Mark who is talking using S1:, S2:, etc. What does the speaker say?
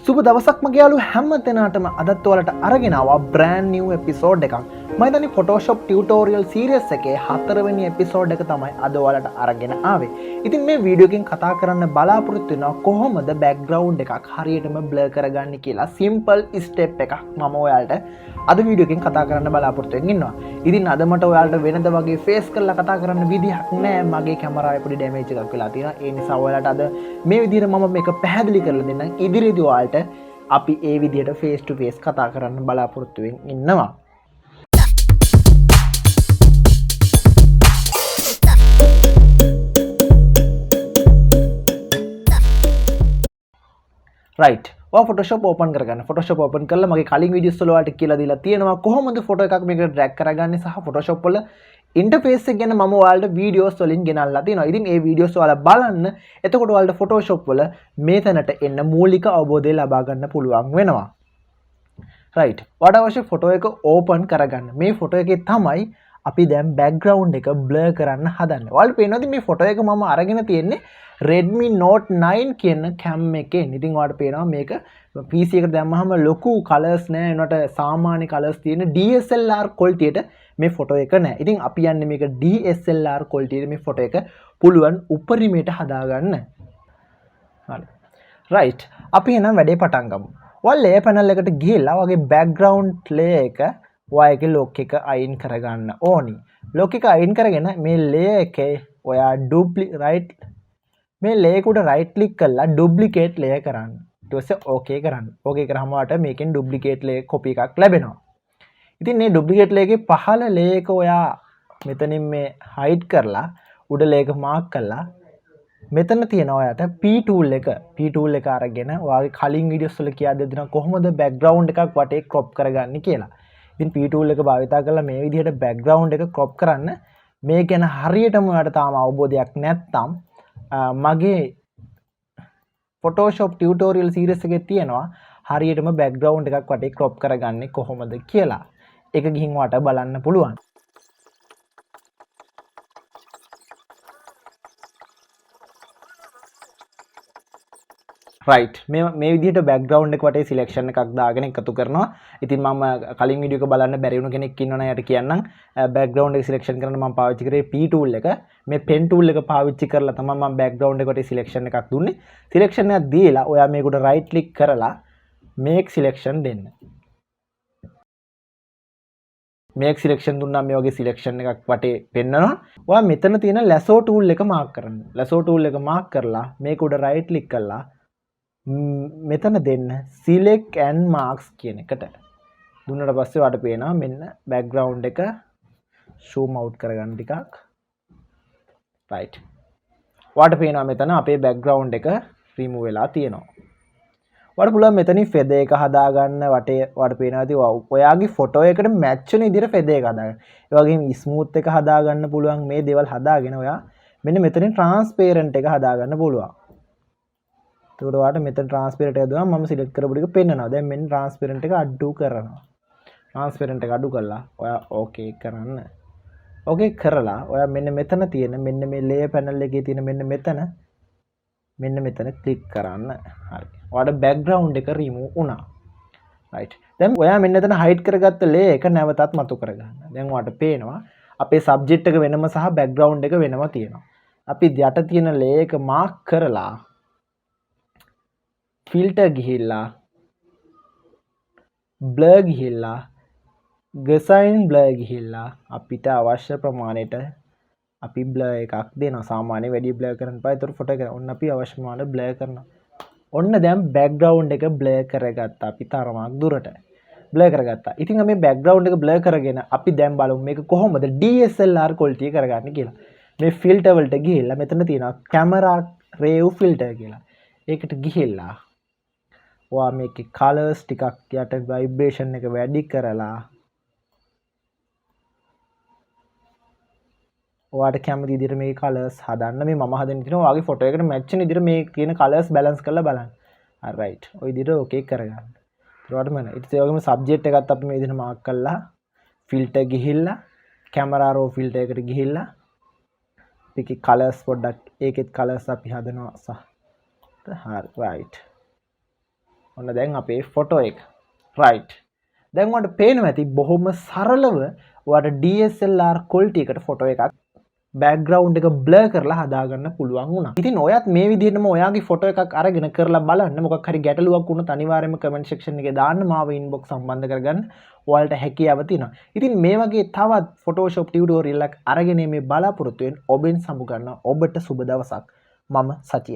S1: සුබ දවසක් මගේ යාළුවෝ හැම දිනාටම අදත් ඔයාලට අරගෙන ආවා brand new episode එකක්. මම හිතන්නේ Photoshop tutorial series එකේ 4 වෙනි episode එක තමයි අද ඔයාලට අරගෙන ආවේ. ඉතින් මේ වීඩියෝ එකෙන් කතා කරන්න බලාපොරොත්තු වෙනවා කොහොමද background එකක් හරියටම blur කරගන්නේ කියලා simple step එකක් මම ඔයාලට අද වීඩියෝ එකෙන් කතා කරන්න බලාපොරොත්තු වෙමින් ඉන්නවා. ඉතින් අද මට ඔයාලට වෙනද වගේ face කරලා කතා කරන්න විදිහක් නැහැ. මගේ කැමරාවේ පොඩි damage එකක් වෙලා තියෙනවා. ඒ නිසා ඔයාලට අද මේ විදිහට මම මේක පැහැදිලි කරලා දෙන්නම්. ඉදිරියේදී ඔයාලට අපි ඒ විදිහට ෆේස් ටු ෆේස් කතා කරන්න බලාපොරොත්තු වෙමින් ඉන්නවා. right. Photoshop open කරගන්න. Photoshop open කරලා මගේ කලින් වීඩියෝස් වල ඔයාලට කියලා දීලා තියෙනවා කොහොමද ෆොටෝ එකක් මේකට drag කරගන්නේ සහ Photoshop වල ඉන්ටර්ෆේස් එක ගැන මම ඔයාලට වීඩියෝස් වලින් ගෙනල්ලා තියෙනවා. ඉතින් ඒ වීඩියෝස් ඔයාලා බලන්න. එතකොට ඔයාලට Photoshop වල මේ තැනට එන්න මූලික අවබෝධය ලබා ගන්න පුළුවන් වෙනවා. right. ඔයාලට අවශ්‍ය ෆොටෝ එක ඕපන් කරගන්න. මේ ෆොටෝ එකේ තමයි අපි දැන් background එක blur කරන්න හදන්නේ. ඔයාලට පේනවද මේ ෆොටෝ එක මම අරගෙන තියෙන්නේ Redmi Note 9 කියන cam එකෙන්. ඉතින් ඔයාලට පේනවා මේක PC එකට දැම්මහම ලොකු colors නෑ. ඒනට සාමාන්‍ය colors තියෙන DSLR quality-ට මේ ෆොටෝ එක නෑ. ඉතින් අපි යන්නේ මේක DSLR quality-ට මේ ෆොටෝ එක පුළුවන් උපරිමයට හදාගන්න. හරි. right. අපි එහෙනම් වැඩේ පටන් ගමු. ඔයාලා layer panel එකට ගිහලා වගේ background layer එක ඔයාගේ lock එක අයින් කරගන්න ඕනි. lock එක අයින් කරගෙන මේ layer එකේ ඔයා right මේ layer එකට right click කරලා duplicate layer කරන්න. ඊට පස්සේ okay කරන්න. okay කරාම වාට මේකෙන් duplicate layer copy එකක් ලැබෙනවා. ඉතින් මේ duplicate layer එකේ පහළ layer එක ඔයා මෙතනින් මේ hide කරලා උඩ layer එක mark කරලා මෙතන තියෙනවා ඔයාට P tool එක. P tool එක අරගෙන ඔයාගේ කලින් වීඩියෝස් වල කියා දෙනවා කොහොමද background එකක් වටේ crop කරගන්නේ කියලා. ඉතින් P tool එක භාවිතා කරලා මේ විදිහට background එක crop කරන්න මේ ගැන හරියටම ඔයාට තාම අවබෝධයක් නැත්නම් මගේ Photoshop tutorial series එකේ තියෙනවා හරියටම background එකක් වටේ crop කරගන්නේ කොහොමද කියලා. ඒක ගිහින් ඔයාට බලන්න පුළුවන්. right. මේ විදිහට background එක වටේ selection එකක් දාගෙන එකතු කරනවා. ඉතින් මම කලින් වීඩියෝ එක බලන්න බැරි වුණ කෙනෙක් ඉන්නවනම් යට කියන්නම් background එක selection කරන්න මම පාවිච්චි කරේ P tool එක. මේ pen tool එක පාවිච්චි කරලා තමයි මම background එක වටේ selection එකක් දුන්නේ. selection එකක් දීලා ඔයා මේකට right click කරලා make selection දෙන්න. make selection දුන්නා මේ වගේ selection එකක් වටේ පෙන්නනවා. ඔයා මෙතන තියෙන lasso tool එක mark කරන්න. lasso tool එක mark කරලා මේක උඩ right click කරලා මෙතන දෙන්න select and marks කියන එකට දුන්නට පස්සේ ඔයාලට පේනවා මෙන්න background එක zoom out කරගන්න ටිකක්. right. ඔයාලට පේනවා මෙතන අපේ background එක remove වෙලා තියෙනවා. ඔයාලට පුළුවන් මෙතනින් feather එක හදාගන්න වටේ ඔයාලට පේනවා ඉතින් ඔයාගේ photo එකට match වෙන විදිහට feather එක හදාගන්න. ඒ වගේම smooth එක හදාගන්න පුළුවන් මේ දේවල් හදාගෙන ඔයා මෙන්න මෙතනින් transparent එක හදාගන්න පුළුවන්. එතකොට ඔයාලට මෙතන transparent එක දුවම මම select කරපු ටික පෙන්නනවා. දැන් මෙන්න transparent එක අඩු කරනවා. transparent එක අඩු කරලා ඔයා okay කරන්න. okay කරලා ඔයා මෙන්න මෙතන තියෙන මෙන්න මේ layer panel එකේ තියෙන මෙන්න මෙතන click කරන්න. හරි. ඔයාලට background එක remove වුණා. right. දැන් ඔයා මෙන්න එතන hide කරගත්ත layer එක නැවතත් මතු කරගන්න. දැන් ඔයාලට පේනවා අපේ subject එක වෙනම සහ background එක වෙනම තියෙනවා. අපි යට තියෙන layer එක mark කරලා filter ගිහිල්ලා blur ගිහිල්ලා gaussian blur ගිහිල්ලා අපිට අවශ්‍ය ප්‍රමාණයට අපි blur එකක් දෙනවා. සාමාන්‍ය වැඩි blur කරන්න බෑ. ඒතර ෆොටෝ එක ඔන්න අපි අවශ්‍ය ප්‍රමාණයට blur කරනවා. ඔන්න දැන් background එක blur කරගත්තා. අපි තරමක් දුරට blur කරගත්තා. ඉතින් මේ background එක blur කරගෙන අපි දැන් බලමු මේක කොහොමද DSLR quality කරගන්නේ කියලා. මේ filter වලට ගිහිල්ලා මෙතන තියෙනවා camera raw filter කියලා. ඒකට ගිහිල්ලා ඔයා මේකේ colors ටිකක් යට vibration එක වැඩි කරලා ඔයාට කැමති විදිහට මේ colors හදන්න. මේ මම හදන්න තියෙනවා ඔයාගේ photo එකට match වෙන විදිහට මේ තියෙන colors balance කරලා බලන්න. right. ඔය විදිහට okay කරගන්න. ඊට මම ඊට ඒ වගේම subject එකත් අපි මේ විදිහට mark කරලා filter ගිහිල්ලා camera raw filter එකට ගිහිල්ලා මේකේ colors පොඩ්ඩක් ඒකෙත් colors අපි හදනවා. හරි right. ඔන්න දැන් අපේ ෆොටෝ එක. right. දැන් ඔයාලට පේනවා ඇති බොහොම සරලව ඔයාලට DSLR quality එකට ෆොටෝ එකක් background එක blur කරලා හදාගන්න පුළුවන් වුණා. ඉතින් ඔයත් මේ විදිහටම ඔයාගේ ෆොටෝ එකක් අරගෙන කරලා බලන්න. මොකක් හරි ගැටලුවක් වුණොත් අනිවාර්යයෙන්ම comment section එකේ දාන්න, මාව inbox සම්බන්ධ කරගන්න. ඔයාලට හැකියාව තියෙනවා. ඉතින් මේ වගේ තවත් Photoshop tutorial එකක් අරගෙන මේ බලාපොරොත්තු වෙන ඔබෙන් සමු ගන්න. ඔබට සුබ දවසක්. මම සචියා.